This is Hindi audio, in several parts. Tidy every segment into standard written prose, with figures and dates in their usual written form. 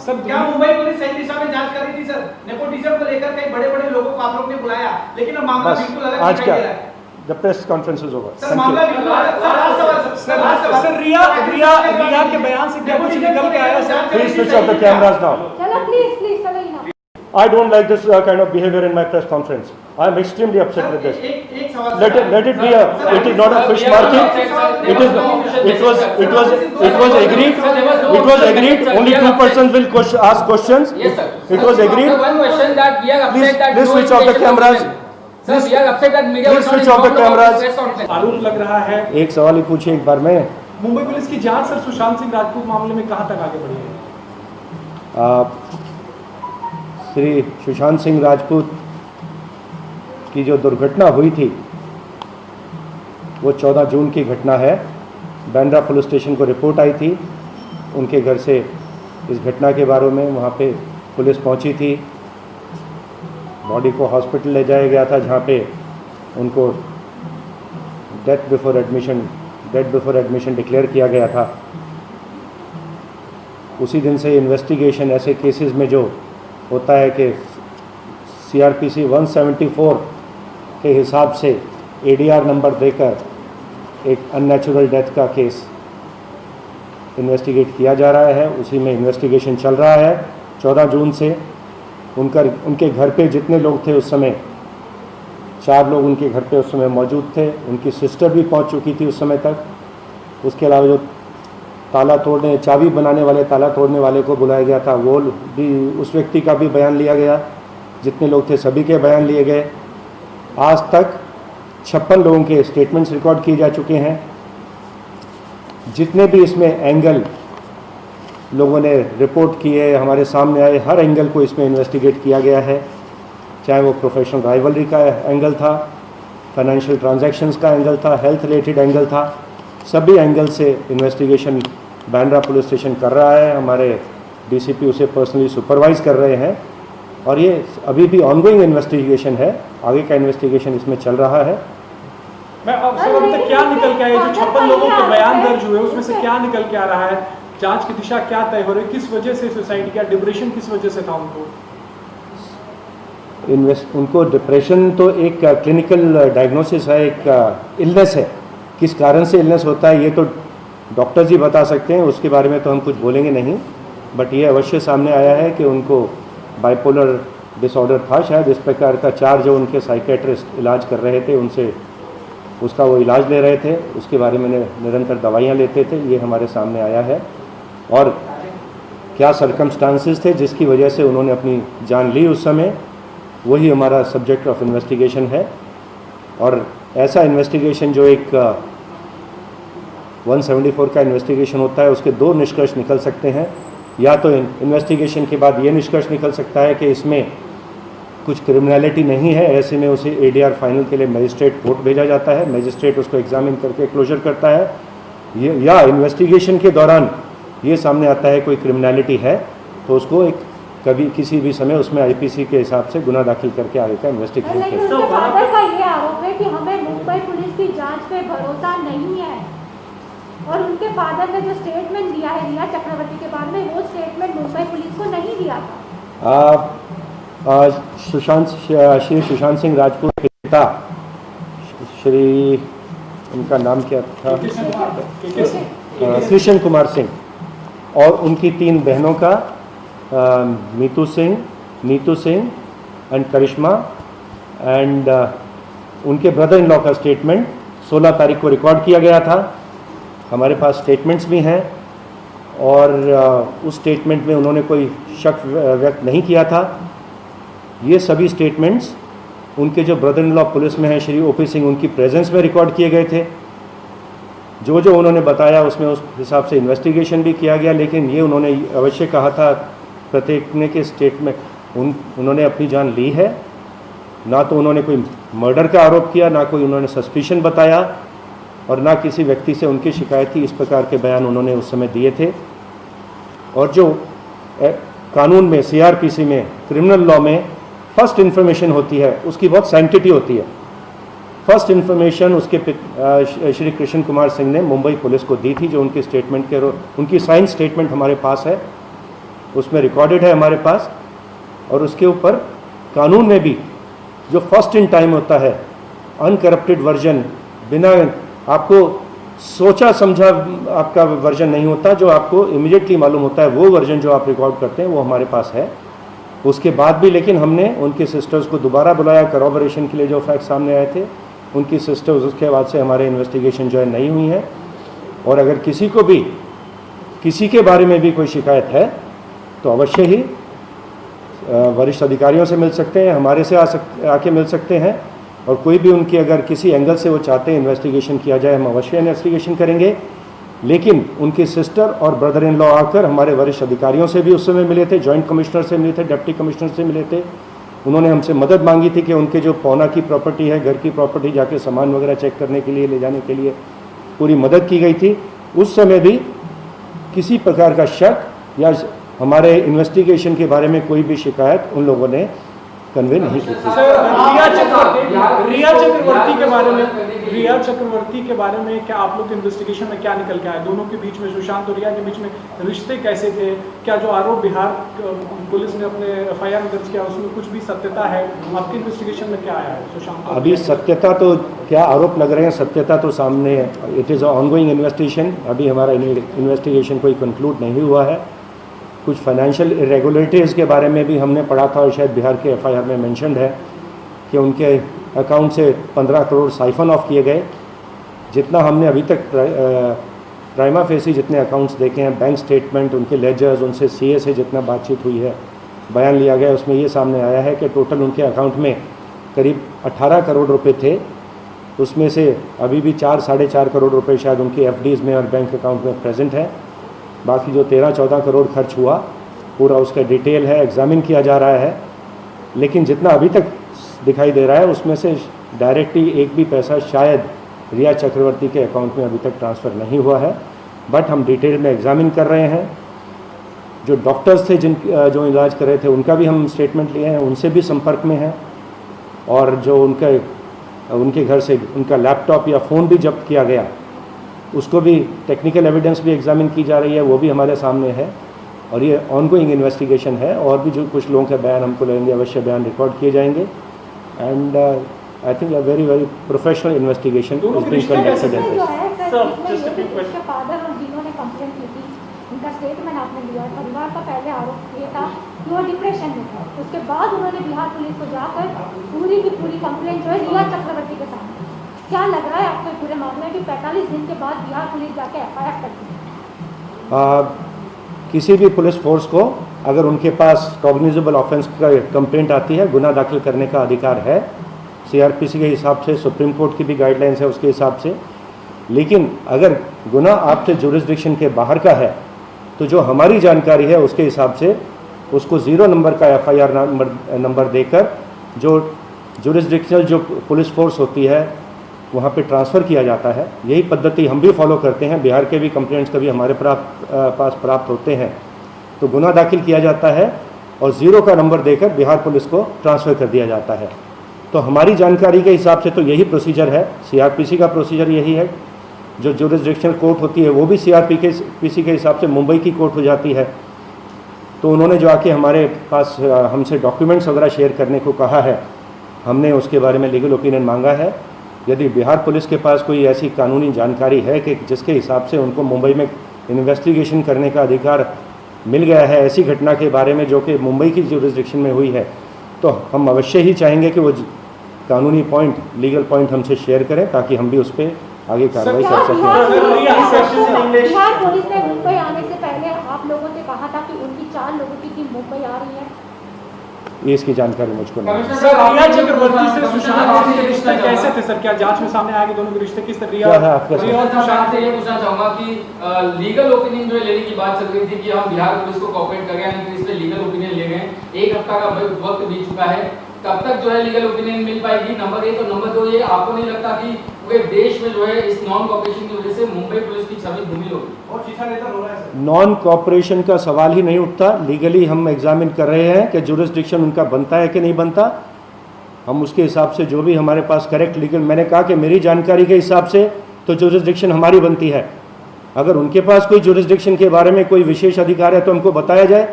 सर क्या मुंबई पुलिस सही दिशा में जांच कर रही थी सर? नेपोटिज्म को लेकर कई बड़े-बड़े लोगों को आप लोग ने बुलाया, लेकिन अब मामला बिल्कुल अलग आज दिखाई क्या दे रहा है। The press conference is over. Sir मामला बिल्कुल अलग। सर लास्ट सवाल सर रिया के बयान से क्या कुछ निकल के आया sir? Please switch off the cameras now. चलो प्लीज चलो ही ना। I don't like this kind of behavior in my press conference. I am extremely upset with this. एक सवाल Let it be a. It is not a fish market. It is. It was agreed. It was agreed. Only two persons will ask questions. Yes, sir. It was agreed. One question that we are upset that Please switch off the cameras. Sir, we are upset that media Please was not switch off the informed about cameras. this press conference. आरोप लग रहा है एक सवाल ही पूछिए एक बार में। मुंबई पुलिस की जांच सर सुशांत सिंह राजपूत मामले में कहां तक आगे बढ़ी है? श्री सुशांत सिंह राजपूत की जो दुर्घटना हुई थी वो 14 जून की घटना है। बांद्रा पुलिस स्टेशन को रिपोर्ट आई थी उनके घर से इस घटना के बारे में। वहाँ पे पुलिस पहुँची थी, बॉडी को हॉस्पिटल ले जाया गया था जहाँ पे उनको डेथ बिफोर एडमिशन डिक्लेयर किया गया था। उसी दिन से इन्वेस्टिगेशन ऐसे केसेस में जो होता है कि CRPC 174 के हिसाब से ADR नंबर देकर एक अननेचुरल डेथ का केस इन्वेस्टिगेट किया जा रहा है, उसी में इन्वेस्टिगेशन चल रहा है। 14 जून से उनके घर पे जितने लोग थे उस समय 4 लोग उनके घर पे उस समय मौजूद थे। उनकी सिस्टर भी पहुंच चुकी थी उस समय तक। उसके अलावा जो चाबी बनाने वाले ताला तोड़ने वाले को बुलाया गया था वो भी, उस व्यक्ति का भी बयान लिया गया। जितने लोग थे सभी के बयान लिए गए। आज तक 56 लोगों के स्टेटमेंट्स रिकॉर्ड किए जा चुके हैं। जितने भी इसमें एंगल लोगों ने रिपोर्ट किए हमारे सामने आए, हर एंगल को इसमें इन्वेस्टिगेट किया गया है। चाहे वो प्रोफेशनल राइवलरी का एंगल था, फाइनेंशियल ट्रांजैक्शंस का एंगल था, हेल्थ रिलेटेड एंगल था, सभी एंगल से इन्वेस्टिगेशन बांद्रा पुलिस स्टेशन कर रहा है। हमारे DCP उसे पर्सनली सुपरवाइज कर रहे हैं और ये अभी भी ऑनगोइंग इन्वेस्टिगेशन है। आगे का इन्वेस्टिगेशन इसमें चल रहा है। मैं अब सर अभी तक क्या निकल के आया? जो 56 लोगों के बयान दर्ज हुए उसमें से क्या निकल के आ रहा है? जांच की दिशा क्या तय हो रही है? किस वजह से सुसाइड किया? डिप्रेशन किस वजह से था उनको? उनको डिप्रेशन तो एक क्लिनिकल डायग्नोसिस है, एक इलनेस है। किस कारण से इलनेस होता है ये तो डॉक्टर्स ही बता सकते हैं, उसके बारे में तो हम कुछ बोलेंगे नहीं। बट ये अवश्य सामने आया है कि उनको बाइपोलर डिसऑर्डर था शायद, इस प्रकार का। 4 जो उनके साइकेट्रिस्ट इलाज कर रहे थे उनसे उसका वो इलाज ले रहे थे, उसके बारे में निरंतर दवाइयाँ लेते थे, ये हमारे सामने आया है। और क्या सर्कमस्टांसेस थे जिसकी वजह से उन्होंने अपनी जान ली उस समय, वही हमारा सब्जेक्ट ऑफ इन्वेस्टिगेशन है। और ऐसा इन्वेस्टिगेशन जो एक 174 का इन्वेस्टिगेशन होता है उसके 2 निष्कर्ष निकल सकते हैं। या तो इन्वेस्टिगेशन के बाद ये निष्कर्ष निकल सकता है कि इसमें कुछ क्रिमिनलिटी नहीं है, ऐसे में उसे ADR फाइनल के लिए मजिस्ट्रेट कोर्ट भेजा जाता है, मजिस्ट्रेट उसको एग्जामिन करके क्लोजर करता है। या इन्वेस्टिगेशन के दौरान ये सामने आता है कोई क्रिमिनलिटी है तो उसको एक कभी किसी भी समय उसमें IPC के हिसाब से गुना दाखिल करके आगे का इन्वेस्टिगेशन लेकिन उसके फादर का ये आरोप है कि हमें मुंबई पुलिस की जांच पे भरोसा नहीं है और उनके फादर ने जो स्टेटमेंट दिया है रिया चक्रवर्ती के बारे में, वो स्टेटमेंट मुंबई पुलिस को नहीं दिया था। श्री सुशांत सिंह राजपूत के पिता श्री, उनका नाम क्या था, कृष्ण कुमार सिंह, और उनकी 3 बहनों का मीतू सिंह, नीतू सिंह एंड करिश्मा, एंड उनके ब्रदर इन लॉ का स्टेटमेंट 16 तारीख को रिकॉर्ड किया गया था। हमारे पास स्टेटमेंट्स भी हैं और उस स्टेटमेंट में उन्होंने कोई शक व्यक्त नहीं किया था। ये सभी स्टेटमेंट्स उनके जो ब्रदर इन लॉ पुलिस में हैं श्री OP सिंह, उनकी प्रेजेंस में रिकॉर्ड किए गए थे। जो जो उन्होंने बताया उसमें उस हिसाब से इन्वेस्टिगेशन भी किया गया, लेकिन ये उन्होंने अवश्य कहा था प्रत्येक ने के स्टेटमेंट उन्होंने अपनी जान ली है। ना तो उन्होंने कोई मर्डर का आरोप किया, ना कोई उन्होंने सस्पिशन बताया और ना किसी व्यक्ति से उनकी शिकायत थी। इस प्रकार के बयान उन्होंने उस समय दिए थे। और जो कानून में CRPC में क्रिमिनल लॉ में फर्स्ट इन्फॉर्मेशन होती है उसकी बहुत सैंक्टिटी होती है। फर्स्ट इन्फॉर्मेशन उसके श्री कृष्ण कुमार सिंह ने मुंबई पुलिस को दी थी, जो उनकी स्टेटमेंट के उनकी साइन स्टेटमेंट हमारे पास है। उसमें रिकॉर्डेड है हमारे पास। और उसके ऊपर कानून में भी जो फर्स्ट इन टाइम होता है, अनकरप्टेड वर्जन, बिना आपको सोचा समझा आपका वर्जन नहीं होता, जो आपको इमीडिएटली मालूम होता है, वो वर्जन जो आप रिकॉर्ड करते हैं वो हमारे पास है। उसके बाद भी लेकिन हमने उनके सिस्टर्स को दोबारा बुलाया करॉबोरेशन के लिए, जो फैक्ट सामने आए थे। उनकी सिस्टर्स उसके बाद से हमारे इन्वेस्टिगेशन जो है नहीं हुई है। और अगर किसी को भी किसी के बारे में भी कोई शिकायत है तो अवश्य ही वरिष्ठ अधिकारियों से मिल सकते हैं, हमारे से आके मिल सकते हैं। और कोई भी उनकी अगर किसी एंगल से वो चाहते हैं इन्वेस्टिगेशन किया जाए, हम अवश्य इन्वेस्टिगेशन करेंगे। लेकिन उनके सिस्टर और ब्रदर इन लॉ आकर हमारे वरिष्ठ अधिकारियों से भी उस समय मिले थे, जॉइंट कमिश्नर से मिले थे, डिप्टी कमिश्नर से मिले थे। उन्होंने हमसे मदद मांगी थी कि उनके जो पौना की प्रॉपर्टी है, घर की प्रॉपर्टी, जाके सामान वगैरह चेक करने के लिए, ले जाने के लिए पूरी मदद की गई थी। उस समय भी किसी प्रकार का शक या हमारे इन्वेस्टिगेशन के बारे में कोई भी शिकायत उन लोगों ने कन्वे नहीं की थी। सर, रिया चक्रवर्ती के बारे में क्या आप लोग इन्वेस्टिगेशन में क्या निकल के आया? दोनों के बीच में, सुशांत और रिया के बीच में रिश्ते कैसे थे? क्या जो आरोप बिहार पुलिस ने अपने FIR में दर्ज किया उसमें कुछ भी सत्यता है? आपकी इन्वेस्टिगेशन में क्या आया है सुशांत? अभी सत्यता तो क्या आरोप लग रहे हैं, सत्यता तो सामने है। It is ongoing investigation. अभी हमारा इन्वेस्टिगेशन कोई कंक्लूड नहीं हुआ है। कुछ फाइनेंशियल इरेगुलरिटीज़ के बारे में भी हमने पढ़ा था और शायद बिहार के FIR में मेंशन्ड है कि उनके अकाउंट से 15 करोड़ साइफन ऑफ किए गए। जितना हमने अभी तक प्राइमा फेसी जितने अकाउंट्स देखे हैं, बैंक स्टेटमेंट, उनके लेजर्स, उनसे CA से जितना बातचीत हुई है, बयान लिया गया, उसमें ये सामने आया है कि टोटल उनके अकाउंट में करीब 18 करोड़ रुपए थे। उसमें से अभी भी 4-4.5 करोड़ रुपए शायद उनके FDs में और बैंक अकाउंट में प्रेजेंट है। बाकी जो 13-14 करोड़ खर्च हुआ, पूरा उसका डिटेल है, एग्जामिन किया जा रहा है। लेकिन जितना अभी तक दिखाई दे रहा है उसमें से डायरेक्टली एक भी पैसा शायद रिया चक्रवर्ती के अकाउंट में अभी तक ट्रांसफ़र नहीं हुआ है। बट हम डिटेल में एग्जामिन कर रहे हैं। जो डॉक्टर्स थे जो इलाज कर रहे थे उनका भी हम स्टेटमेंट लिए हैं, उनसे भी संपर्क में हैं। और जो उनके घर से उनका लैपटॉप या फ़ोन भी जब्त किया गया, उसको भी टेक्निकल एविडेंस भी एग्जामिन की जा रही है, वो भी हमारे सामने है। और ये ऑनगोइंग इन्वेस्टिगेशन है। और भी जो कुछ लोगों के बयान हमको लगेंगे, अवश्य बयान रिकॉर्ड किए जाएंगे। And I think a very very professional investigation is being conducted in this. Father और जिन्होंने कंप्लेंट की थी, उनका स्टेटमेंट आपने लिया। परिवार का पहले आरोप ये था कि वो डिप्रेशन में था। उसके बाद उन्होंने बिहार पुलिस को जाकर पूरी की पूरी कंप्लेंट जो है रिया चक्रवर्ती के सामने। क्या लग रहा है आपको पूरे मामले कि 45 दिन के बाद बिहार पुलिस जाके FIR करती है? किसी भी पुलिस फोर्स को अगर उनके पास कॉग्निजेबल ऑफेंस का कंप्लेंट आती है, गुनाह दाखिल करने का अधिकार है CRPC के हिसाब से, सुप्रीम कोर्ट की भी गाइडलाइंस है उसके हिसाब से। लेकिन अगर गुनाह आपसे जुरिस्डिक्शन के बाहर का है तो जो हमारी जानकारी है उसके हिसाब से उसको 0 नंबर का FIR नंबर देकर जो जुरिस्डिक्शनल जो पुलिस फोर्स होती है वहाँ पे ट्रांसफ़र किया जाता है। यही पद्धति हम भी फॉलो करते हैं। बिहार के भी कंप्लेंट्स कभी हमारे पास प्राप्त होते हैं तो गुनाह दाखिल किया जाता है और 0 का नंबर देकर बिहार पुलिस को ट्रांसफ़र कर दिया जाता है। तो हमारी जानकारी के हिसाब से तो यही प्रोसीजर है, CRPC का प्रोसीजर यही है। जो जुरिस्डिक्शनल कोर्ट होती है वो भी CRPC के हिसाब से मुंबई की कोर्ट हो जाती है। तो उन्होंने जो आके हमारे पास हमसे डॉक्यूमेंट्स वगैरह शेयर करने को कहा है, हमने उसके बारे में लीगल ओपिनियन मांगा है। यदि बिहार पुलिस के पास कोई ऐसी कानूनी जानकारी है कि जिसके हिसाब से उनको मुंबई में इन्वेस्टिगेशन करने का अधिकार मिल गया है ऐसी घटना के बारे में जो कि मुंबई की जुरिस्डिक्शन में हुई है, तो हम अवश्य ही चाहेंगे कि वो कानूनी पॉइंट, लीगल पॉइंट हमसे शेयर करें ताकि हम भी उस पर आगे कार्रवाई कर सकें। बिहार पुलिस ने मुंबई आने से पहले आप लोगों से कहा था कि उनकी 4 लोगों की टीम मुंबई आ रही है। ये इसकी जानकारी मुझको नहीं है। सर, रिया चक्रवर्ती से सुशांत के रिश्ते कैसे थे सर? क्या जांच में सामने आया कि दोनों के रिश्ते किस तरह? क्या है आपका रिया और सुशांत से ये पूछना चाहूंगा कि लीगल ओपिनियन जो लेने की बात चल रही थी कि हम बिहार पुलिस को कोऑपरेट करें, लेकिन इसमें लीगल ओपिनियन ले गए। 1 हफ्ता का वक्त बीत चुका है, कब तक जो है लीगल ओपिनियन मिल पाएगी? नंबर 1 और नंबर 2, ये आपको नहीं लगता कि पूरे देश में जो है इस नॉन कोऑपरेशन की वजह से मुंबई पुलिस की छवि धूमिल होगी? और शीशा लेकर हो रहा है सर। नॉन कोऑपरेशन का सवाल ही नहीं उठता। लीगली हम एग्जामिन कर रहे हैं कि जुरिस्डिक्शन उनका बनता है कि नहीं बनता। हम उसके हिसाब से जो भी हमारे पास करेक्ट लीगल, मैंने कहा कि मेरी जानकारी के हिसाब से तो जुरिस्डिक्शन हमारी बनती है। अगर उनके पास कोई जुरिस्डिक्शन के बारे में कोई विशेष अधिकार है तो हमको बताया जाए,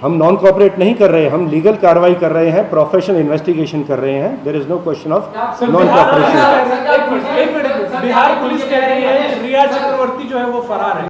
हम नॉन कॉपरेट नहीं कर रहे हैं, हम लीगल कार्रवाई कर रहे हैं, प्रोफेशनल इन्वेस्टिगेशन कर रहे हैं। There is no question of sir, non Bihar police cooperation. कह रही है- एक मिनट, बिहार पुलिस कह रही है रिया चक्रवर्ती जो है वो फरार है।